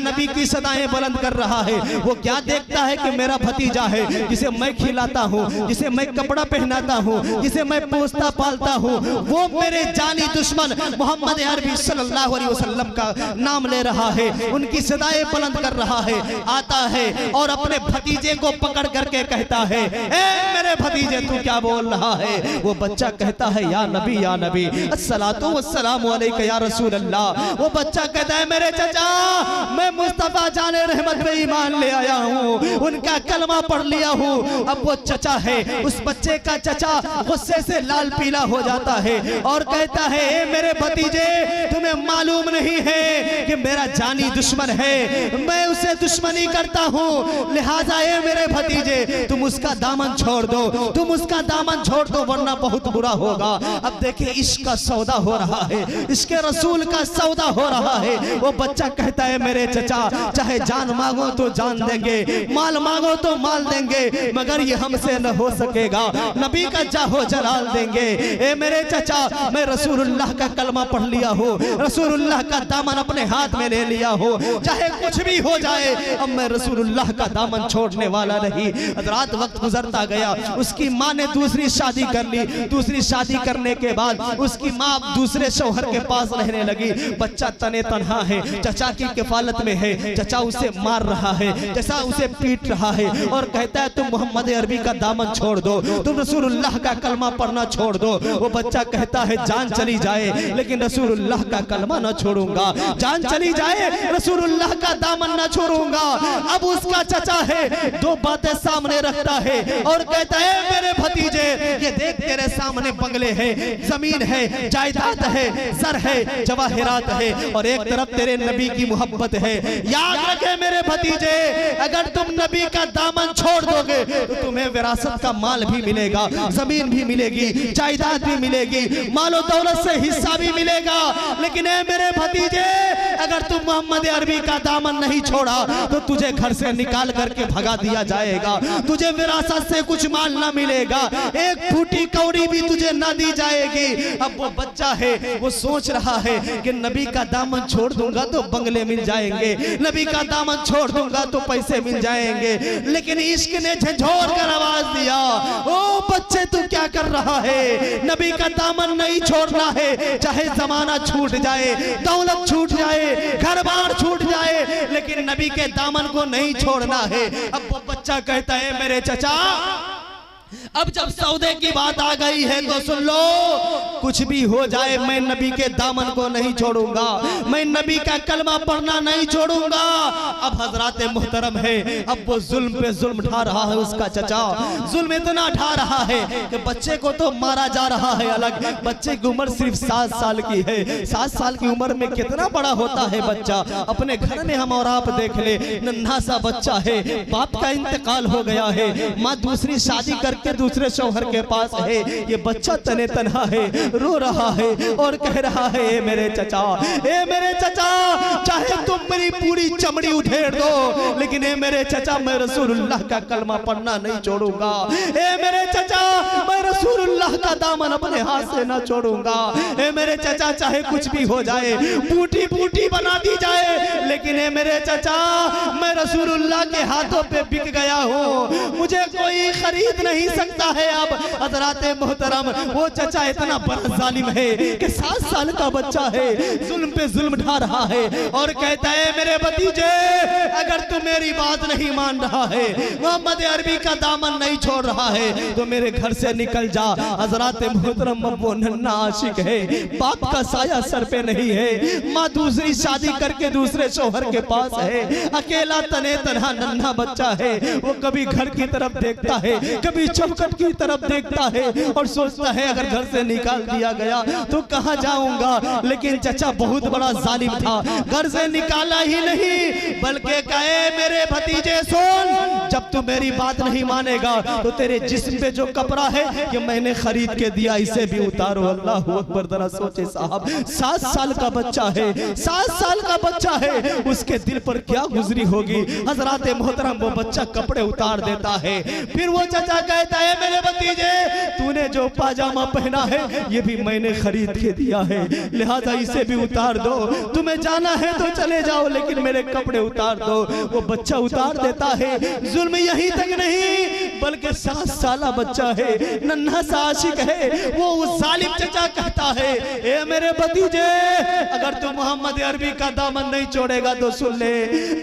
नबी की सदाएं बुलंद कर रहा है। वो क्या देखता है कि मेरा भतीजा है, जिसे मैं खिलाता हूँ, जिसे मैं कपड़ा पहनाता हूँ, जिसे मैं पोसता पालता हूँ, वो मेरे जानी दुश्मन मोहम्मद अरबी सल्लल्लाहु अलैहि वसल्लम का नाम ले रहा है, उनकी सदाएं बुलंद कर रहा है। आता है और अपने भतीजे को पकड़ करके कहता है, ए मेरे भतीजे, तू क्या बोल रहा है? वो बच्चा कहता है, या नबी अस्सलातु वस्सलामु अलैका या रसूल अल्लाह। वो बच्चा कहता है, मेरे चचा, मैं मुस्तफा जाने रहमत पे ईमान ले आया हूँ, उनका कलमा पढ़ लिया हूँ। अब वो चचा है, उस बच्चे का चचा गुस्से से लाल पीला हो जाता है और कहता है, ए मेरे भतीजे, तुम्हें मालूम नहीं है कि मेरा जानी दुश्मन है, मैं उसे दुश्मनी करता हूँ, लिहाजा ए मेरे भतीजे, तुम उसका दामन छोड़ दो, तुम उसका दामन छोड़ दो, वरना बहुत बुरा होगा। अब देखिए, इश्क का सौदा हो रहा है, इसके रसूल का सौदा हो रहा है। वो बच्चा कहता है, मेरे चचा, चाहे जान मांगो तो जान देंगे, माल मांगो तो माल देंगे, मगर ये हमसे न हो सकेगा। नबी का जाहो जलाल देंगे। ए मेरे चचा, मैं रसूलुल्लाह का कलमा पढ़ लिया हो, रसूलुल्लाह का दामन अपने हाथ में ले लिया हो, चाहे कुछ भी हो जाए, अब मैं रसूलुल्लाह का दामन छोड़ने वाला नहीं। रात वक्त गुजरता गया, उसकी माँ ने दूसरी शादी कर ली। दूसरी शादी करने के बाद उसकी माँ दूसरे शौहर के पास रहने लगी। बच्चा तने तनहा है, चचा की किफालत में है। चचा उसे मार रहा है, चचा उसे पीट रहा है और कहता है तुम मोहम्मद अरबी का दामन छोड़ दो, तुम रसूलुल्लाह का कलमा पढ़ना छोड़ दो। वो बच्चा कहता है जान चली जाए लेकिन रसूलुल्लाह का कलमा न छोड़ूंगा, जान चली जाए रसूलुल्लाह का दामन न छोड़ूंगा। अब उसका चचा है, दो बातें सामने रखता है और कहता है मेरे भतीजे, ये देख तेरे सामने बंगले है, जमीन है, जायदाद है, सर है, जवाहिरात है और एक तरफ तेरे नबी की मोहब्बत है। याद रखे मेरे भतीजे, अगर तुम नबी का दामन छोड़ दोगे तो तुम्हें विरासत का माल भी मिलेगा, जमीन भी मिलेगी, जायदाद भी मिलेगी, मालो दौलत से हिस्सा भी मिलेगा। लेकिन ए मेरे भतीजे, अगर तुम मोहम्मद अरबी का दामन नहीं छोड़ा तो तुझे घर से निकाल करके भगा दिया जाएगा, तुझे विरासत से कुछ माल ना मिलेगा, एक फूटी कौड़ी भी तुझे ना दी जाएगी। अब वो बच्चा है, वो सोच रहा है कि नबी का दामन छोड़ दूंगा तो बंगले मिल जाएंगे, नबी का दामन छोड़ दूंगा तो पैसे मिल जाएंगे। लेकिन इश्क ने झंझोर कर आवाज दिया, ओ बच्चे तू क्या कर रहा है? नबी का दामन नहीं छोड़ना है, चाहे जमाना छूट जाए, दौलत छूट जाए, घर बार छूट जाए, लेकिन नबी के दामन को नहीं छोड़ना है। अब वो बच्चा कहता है मेरे चचा, अब जब सौदे की बात आ गई है तो सुन लो, कुछ भी हो जाए मैं नबी के दामन को नहीं छोड़ूंगा, मैं नबी का कलमा पढ़ना नहीं छोड़ूंगा। अब हजरात मोहतरम है, अब वो जुल्म पे जुल्म ढा रहा है उसका चचा, जुल्म इतना ढा रहा है कि बच्चे को तो मारा जा रहा है अलग, बच्चे की उम्र सिर्फ 7 साल की है। 7 साल की उम्र में कितना बड़ा होता है बच्चा। अपने घर में हम और आप देख ले, नन्हा सा बच्चा है, बाप का इंतकाल हो गया है, माँ दूसरी शादी करके दूसरे शौहर के पास है, ये बच्चा तने तन्हा है, रो रहा है और कह रहा है ए मेरे चचा, ए मेरे चचा, चाहे तुम मेरी पूरी चमड़ी उधेड़ दो, लेकिन ए मेरे चचा मैं रसूलुल्लाह का कलमा पढ़ना नहीं छोड़ूंगा। ए मेरे चचा, मैं रसूलुल्लाह का दामन अपने हाथ से ना छोड़ूंगा। ए मेरे चचा, चाहे कुछ भी हो जाए, बूटी बूटी बना दी जाए, लेकिन ए मेरे चचा मैं रसूलुल्लाह के हाथों पे बिक गया हूँ, मुझे कोई खरीद नहीं सकता है। अब हजरात मोहतरम, वो चचा इतना बड़ा जालिम है कि 7 साल का बच्चा है, जुल्म पे जुल्म ढा रहा है और कहता है मेरे भतीजे, अगर तू मेरी बात नहीं मान रहा है, मोहम्मद अरबी का दामन नहीं छोड़ रहा है, तो मेरे घर से निकल जा। हजरात मोहतरम, वो नन्हा आशिक है, बाप का साया सर पे नहीं है, माँ दूसरी शादी करके दूसरे शौहर के पास है, अकेला तने तन्हा नन्हा बच्चा है। वो कभी घर की तरफ देखता है, कभी चौखट की तरफ देखता है और सोचता है अगर घर से निकाल दिया गया तो कहां जाऊंगा। लेकिन चचा बहुत बड़ा जालिम था, घर से निकाला ही नहीं बल्कि कहे मेरे भतीजे सुन, जब तू मेरी बात नहीं मानेगा तो तेरे जिस्म पे जो कपड़ा है ये मैंने खरीद के दिया, इसे भी उतारो। अल्लाह अकबर। जरा सोचे साहब, 7 साल का बच्चा है, 7 साल का बच्चा है, उसके दिल पर क्या गुजरी होगी। हजरात मोहतरम, वो बच्चा कपड़े उतार देता है। फिर वो चचा कहता है मेरे भतीजे, तूने जो पाजामा पहना है ये भी मैंने खरीद के दिया है, लिहाजा इसे भी उतार दो, तुम्हें जाना है तो चले जाओ लेकिन मेरे कपड़े उतार दो। वो बच्चा उतार देता है। जुल्म यहीं तक नहीं बल्कि 7 साल बच्चा है, नन्हा सा आशिक है, वो उस जालिम चचा कहता है ए मेरे भतीजे, अगर तू मोहम्मद अरबी का दामन नहीं छोड़ेगा तो सुन ले,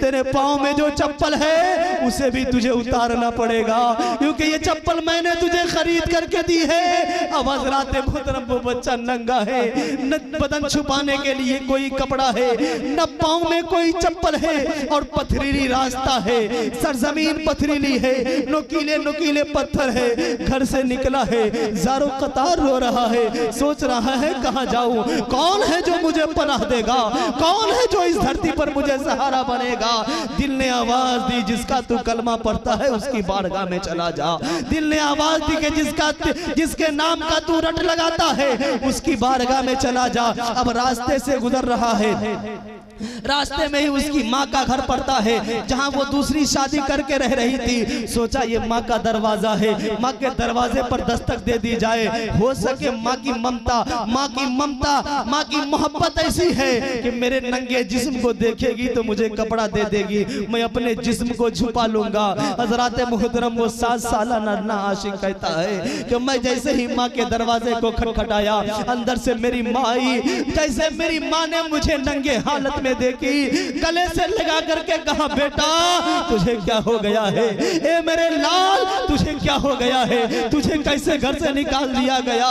तेरे पाँव में जो चप्पल है उसे भी तुझे उतारना पड़ेगा, क्योंकि ये चप्पल मैंने तुझे खरीद करके दी है। अब हज़रात मोहतरम, वो बच्चा नंगा है, न बदन छुपाने के लिए कोई कपड़ा है, न पाँव में कोई चप्पल है और पथरीली रास्ता है, सरजमीन पथरीली है, नुकीले नुकीले पत्थर है। घर से निकला है, ज़ारो कतार रो रहा है, सोच रहा है कहाँ जाऊं, कौन है जो मुझे पनाह देगा, कौन है जो इस धरती पर मुझे सहारा बनेगा। दिल ने आवाज दी, जिसका तू कलमा पढ़ता है उसकी बारगाह में चला जा। दिल ने आवाज दी कि जिसके नाम का तू रट लगाता है उसकी बारगाह में चला जा। अब रास्ते से गुजर रहा है, रास्ते में ही उसकी माँ का घर पड़ता है जहाँ वो दूसरी शादी करके रह रही थी। सोचा ये माँ का दरवाजा है, माँ के दरवाजे पर दस्तक दे दी जाए, हो सके माँ की ममता, माँ की मोहब्बत ऐसी है कि मेरे नंगे जिस्म को देखेगी तो मुझे कपड़ा दे देगी, मैं अपने जिस्म को छुपा लूंगा। हजरात मोहतरम वो 7 साला नन्हा आशिक कहता है कि मैं जैसे ही माँ के दरवाजे को खटखटाया, अंदर से मेरी माँ आई। जैसे मेरी माँ ने मुझे नंगे हालत में देखी, गले से लगा करके कहा, बेटा तुझे क्या हो गया है, ए मेरे लाल तुझे क्या हो गया है, तुझे कैसे घर से निकाल दिया गया,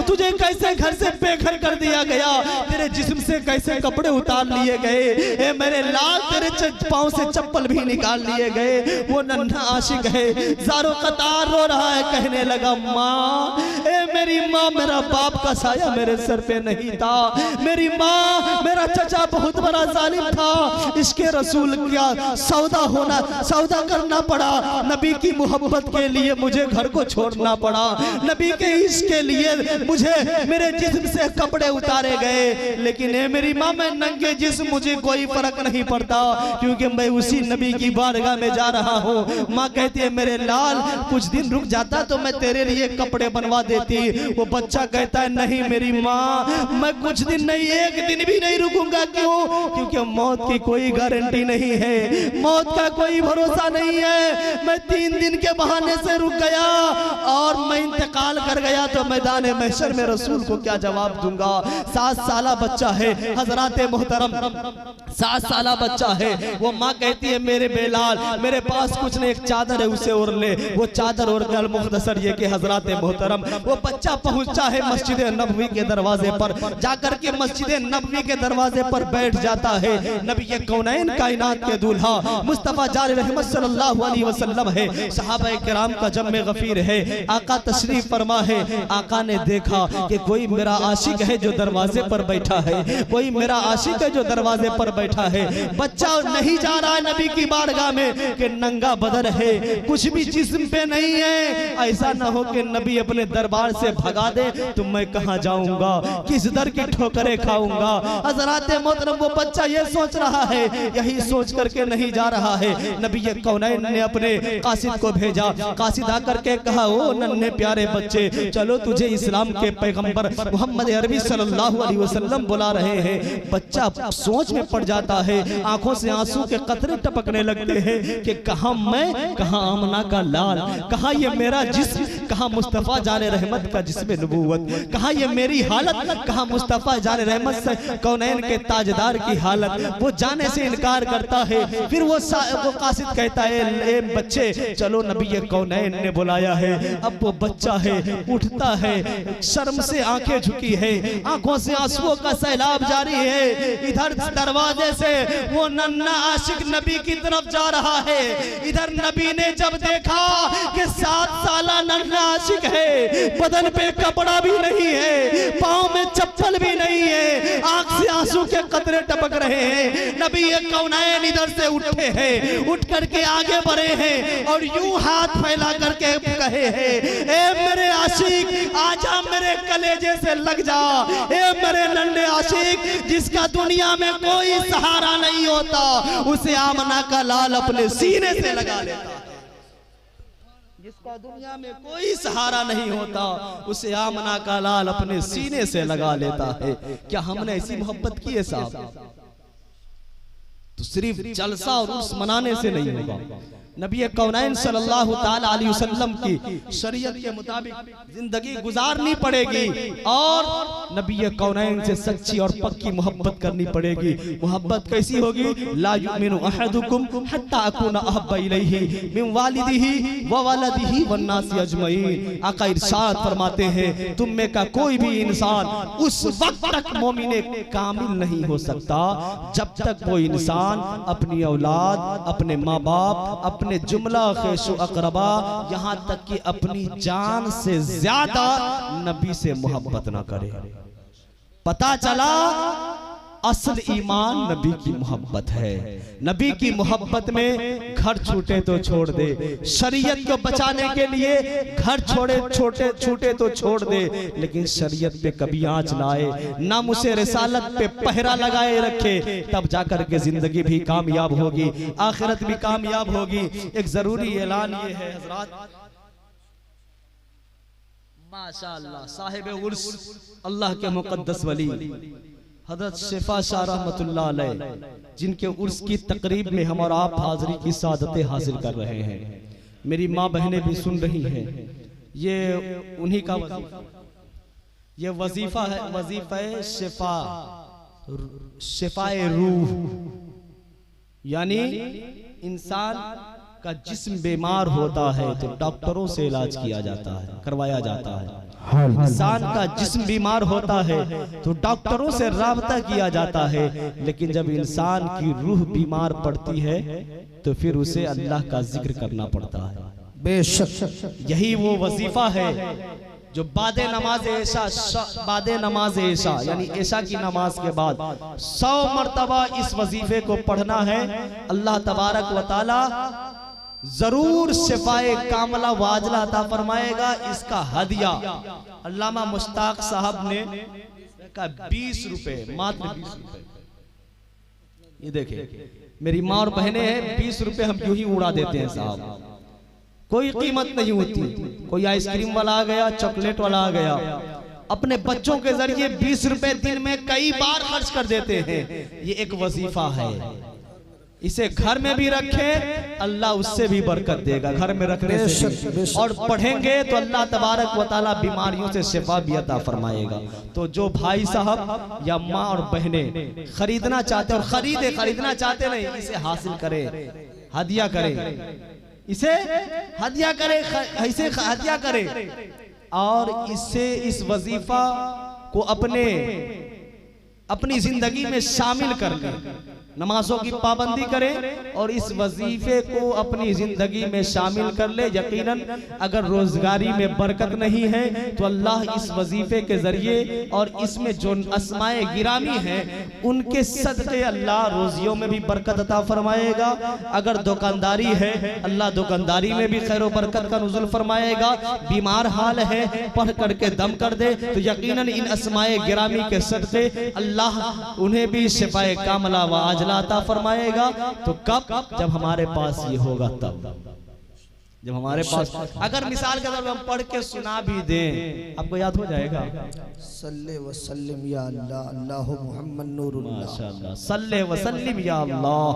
तुझे कैसे घर से बेघर कर दिया गया, तेरे जिस्म से कैसे कपड़े उतार लिए गए, ए मेरे लाल तेरे पाँव से चप्पल भी निकाल लिए गए। वो नन्हा आशिक है ज़ारो कतार रो रहा है, कहने लगा, माँ ए मेरी माँ, मेरा बाप का साया मेरे सर पे नहीं था, मेरी माँ मेरा चचा बहुत बड़ा जालिम था, इसके रसूल क्या सौदा करना पड़ा, नबी की मोहब्बत के लिए मुझे घर को छोड़ना पड़ा, नबी के इश्क के लिए मुझे मेरे जिस्म से कपड़े उतारे गए, लेकिन ए मेरी माँ मैं नंगे जिस्म मुझे कोई फर्क नहीं पड़ता, क्योंकि मैं उसी नबी की बारगाह में जा रहा हूँ। माँ कहती है, मेरे लाल कुछ दिन रुक जाता तो मैं तेरे लिए कपड़े बनवा देती। वो बच्चा कहता है, नहीं मेरी माँ, मैं कुछ दिन नहीं, एक दिन भी नहीं रुकूंगा। क्यों? क्योंकि मौत की कोई गारंटी नहीं है, मौत का कोई भरोसा नहीं है। मैं 3 दिन के बहाने से रुक गया और मैं इंतकाल कर गया तो मैदान महशर में रसूल को क्या जवाब दूंगा। 7 साला बच्चा है हजराते मोहतरम, 7 साला बच्चा है। वो माँ कहती है, मेरे बेलाल मेरे पास कुछ नहीं, एक चादर है उसे ओढ़ ले। वो चादर ओढ़ कर मुख्तसर ये कि हजराते मोहतरम वो बच्चा पहुंचा है मस्जिद नबवी के दरवाजे पर, जाकर के मस्जिद नबवी के दरवाजे पर बैठ जाता है। नबी के कौनैन कायनात के दूल्हा मुस्तफा जारी रहमत सल्लल्लाहु अलैहि वसल्लम है, सहाबा किराम का जम्मे गफीर है। आका तशरीफ फरमा है। आका ने देखा कि कोई मेरा आशिक है जो दरवाजे पर बैठा है, कोई मेरा आशिक है जो दरवाजे पर बैठा है। बच्चा नहीं जा रहा है नबी की बारगाह में कि नंगा बदन है, कुछ भी जिस्म पे नहीं है। ऐसा ना हो कि नबी अपने दरबार से भगा दे तो मैं कहां जाऊंगा, किस दर की ठोकरें खाऊंगा। हज़रात मोहतरम वो बच्चा ये सोच रहा है, यही सोच करके नहीं जा रहा है। नबी कौनैन ने अपने कासिद को भेजा, कासिद आकर के कहा, ओ नन्हे प्यारे बच्चे, चलो तुझे इस्लाम के पैगंबर मोहम्मद अरबी सल्लल्लाहु अलैहि वसल्लम बुला रहे हैं। बच्चा सोच में पड़ जाता है, आंखों से आंसू के कतरे टपकने लगते हैं कि कहां मैं, कहां आमना का लाल, कहां ये मेरा जिस्म, कहां मुस्तफा जाने रहमत का जिस्म नबूवत, कहां ये मेरी हालत, कहां मुस्तफा जाने रहमत से कौनैन के ताजदार की हालत। वो जाने से इनकार करता है। फिर वो कासिद कहता है, ए बच्चे चलो नबी कौनैन ने बुलाया है। अब वो बच्चा है, उठता है, शर्म से आंखें झुकी है, आंखों से आंसुओं का सैलाब जारी है। इधर दरवाजे से वो नन्हा आशिक नबी की तरफ जा रहा है। इधर नबी ने जब देखा कि 7 साला नन्हा आशिक है, बदन पे कपड़ा भी नहीं है, पाँव में चप्पल भी नहीं है, आंख से आंसू के कतरे टपक रहे हैं। नबी कौनैन इधर से उठे हैं, उठ करके आगे बढ़े हैं और यूं हाथ फैला करके कहे हैं, ए मेरे आशिक आजा मेरे कलेजे से लग जा, ए मेरे नन्हे आशिक जिसका दुनिया में कोई सहारा नहीं होता, उसे आमना का लाल अपने सीने से लगा लेता है। जिसका दुनिया में कोई सहारा नहीं होता, उसे आमना का लाल अपने सीने से लगा लेता है। क्या हमने ऐसी मोहब्बत की है साहब? तो सिर्फ जलसा और उर्स मनाने से नहीं होगा। नबी कौनैन सल्लल्लाहु ताला अलैहि वसल्लम की शरीयत के मुताबिक जिंदगी गुजारनी पड़ेगी और नबी कौनैन से सच्ची और पक्की मोहब्बत करनी पड़ेगी। मोहब्बत कैसी होगी? ला युमिनु अहदुकुम हत्ता अकुना अहब्बा इलैहि मिन वालिदिही व वलदिही वन नासी अजमईन। आका इरशाद फरमाते हैं, तुम में का कोई भी इंसान उस वक्त तक मोमिने कामिल नहीं हो सकता जब तक वो इंसान अपनी औलाद, अपने माँ बाप, अपने जुमला खेशो अकरबा, यहाँ तक कि अपनी जान से ज्यादा नबी से मोहब्बत ना करे। पता चला असल ईमान नबी की मोहब्बत है। नबी की मोहब्बत में घर छूटे तो छोड़ दे, शरीयत को बचाने के लिए घर छूटे तो छोड़ दे, लेकिन शरीयत पे कभी आंच लाए, नामुसे रिसालत पे पहरा लगाए रखे, तब जाकर के जिंदगी भी कामयाब होगी, आखिरत भी कामयाब होगी। एक जरूरी ऐलान ये है हजरात, माशाअल्लाह साहिब उर्स अल्लाह के मुकद्दस वली हजरत शिफा शाह रहमतुल्लाह अलैह, जिनके उर्स की तकरीब में हम और आप हाजिरी की सादतें हासिल कर रहे हैं, मेरी माँ बहनें भी सुन रही हैं, ये उन्हीं का ये वजीफा है, वजीफा शिफाए रूह, यानी इंसान का जिस्म बीमार होता है तो डॉक्टरों से इलाज किया जाता है, करवाया जाता है। इंसान का जिस्म बीमार होता है तो डॉक्टरों से राबता किया जाता है, लेकिन जब इंसान की रूह बीमार पड़ती है तो फिर उसे अल्लाह का जिक्र करना पड़ता है। बेशक यही वो वजीफा है जो बादे नमाज ऐशा यानी ऐशा की नमाज के बाद 100 मर्तबा इस वजीफे को पढ़ना है। अल्लाह तबारक व तआला जरूर शिफाए कामला वाजला अता फरमाएगा। इसका हदिया अल्लामा मुश्ताक साहब ने का 20 रुपए, मात्र 20 रुपए। ये देखे मेरी माँ और बहनें हैं, 20 रुपए हम यूं ही उड़ा देते हैं साहब, कोई कीमत नहीं होती। कोई आइसक्रीम वाला आ गया, चॉकलेट वाला आ गया, अपने बच्चों के जरिए 20 रुपए दिन में कई बार खर्च कर देते हैं। ये एक वजीफा है, इसे घर में भी रखें, अल्लाह उससे भी बरकत देगा, घर में रखने से। और पढ़ेंगे तो अल्लाह तबारक व तआला बीमारियों से शिफा भी अता फरमाएगा। तो जो भाई साहब या माँ और बहनें खरीदना चाहते और खरीदना चाहते नहीं, इसे हासिल करें, हदिया करें, इसे हदिया करें, इसे हदिया करें और इससे इस वजीफा को अपनी जिंदगी में शामिल कर लें। नमाजों की पाबंदी करें और इस वजीफे को अपनी जिंदगी में शामिल कर ले। यकीनन अगर रोजगारी में बरकत नहीं है तो अल्लाह इस वजीफे के जरिए और इसमें जो अस्माए गिरामी हैं उनके सदक़े अल्लाह रोजियों में भी बरकत अता फरमाएगा। अगर दुकानदारी है अल्लाह दुकानदारी में भी खैर बरकत का नुज़ुल फरमाएगा। बीमार हाल है पढ़ करके दम कर दे तो यकीनन इन अस्माए गिरामी के सदक़े अल्लाह उन्हें भी शिफाए कामला व आजला अता फरमाएगा। तो कब? जब हमारे पास ये होगा, तब जब हमारे पास, अगर मिसाल के तौर पर हम पढ़ के सुना भी दें आपको याद हो जाएगा। सल्ले व सल्लिम या अल्लाह अल्लाहु मुहम्मद नूरुल्लाह, माशाअल्लाह, सल्ले व सल्लिम या अल्लाह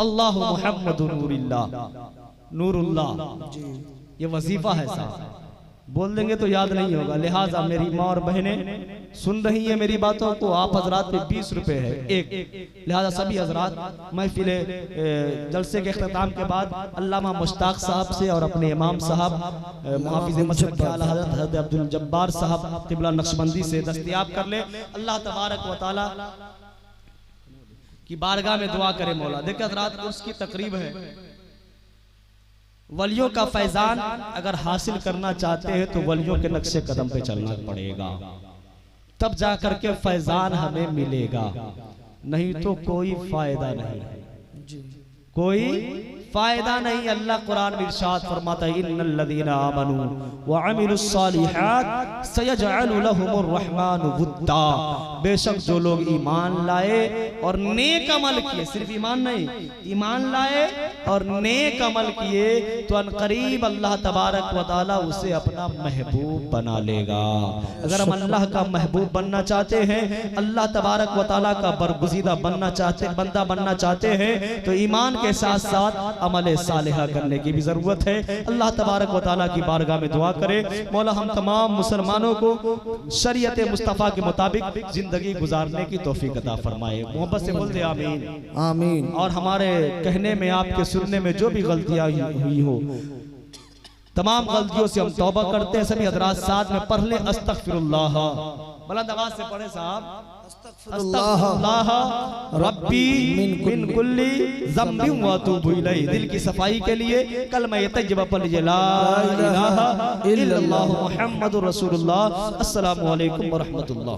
अल्लाहु मुहम्मद नूरुल्लाह। ये वजीफा है साहब, बोल देंगे तो याद नहीं होगा। लिहाजा मेरी माँ और बहनें सुन रही है मेरी बातों को, आप हजरात पे 20 रुपए है एक। लिहाजा सभी हजरात महफिल जलसे के अख्ताम के बाद अल्लामा मुश्ताक साहब से और अपने इमाम साहब मुहाफिज मसजिद के आला हज़रत अब्दुल जब्बार साहब क़िबला नक्शबंदी से दस्तयाब कर ले। अल्लाह तबारक व तआला की बारगाह में दुआ करे मौला। देखिए हजरात, उसकी तकरीब है, वलियों का फैजान अगर हासिल करना चाहते हैं तो वलियों के नक्शे कदम पे चलना पड़ेगा, तब जाकर के फैजान हमें मिलेगा, नहीं तो कोई फायदा नहीं, कोई फायदा नहीं। अल्लाह कुरान में इरशाद फरमाता है, इन्नल्लज़ीना आमनू व अमिलुस्सालिहात सयजअलु लहुमुर रहमानु वुद्दा। बेशक जो लोग ईमान लाए और नेक अमल किए, सिर्फ ईमान नहीं, ईमान लाए और नेक अमल किए तो अनकरीब अल्लाह तबारक व तआला उसे अपना महबूब बना लेगा। अगर हम अल्लाह का महबूब बनना चाहते हैं, अल्लाह तबारक व तआला का बरगुज़ीदा बंदा बनना चाहते हैं तो ईमान के साथ साथ अमल सालिहा करने की भी जरूरत है। अल्लाह तबारक व तआला की बारगाह में दुआ करें, मौला हम तमाम मुसलमानों को शरीयत मुस्तफ़ा के मुताबिक जिंदगी गुजारने की तौफीक अता फरमाए। मोहब्बत से बोलते आमीन आमीन। और हमारे कहने में, आपके सुनने में जो भी गलतियां हुई हो, तमाम गलतियों से हम तौबा करते हैं। सभी हजरात साथ में पढ़ ले अस्तगफिरुल्लाह, बुलंद आवाज से पढ़े साहब, अस्तगफिरुल्लाह रब्बी मिन कुल्ली ज़म्बिन व अतूबु इलैहि। दिल की सफाई के लिए कलमा तय्यबा पढ़ लीजिए, ला इलाहा इल्लल्लाह मुहम्मदुर रसूलुल्लाह। अस्सलामु अलैकुम व रहमतुल्लाह।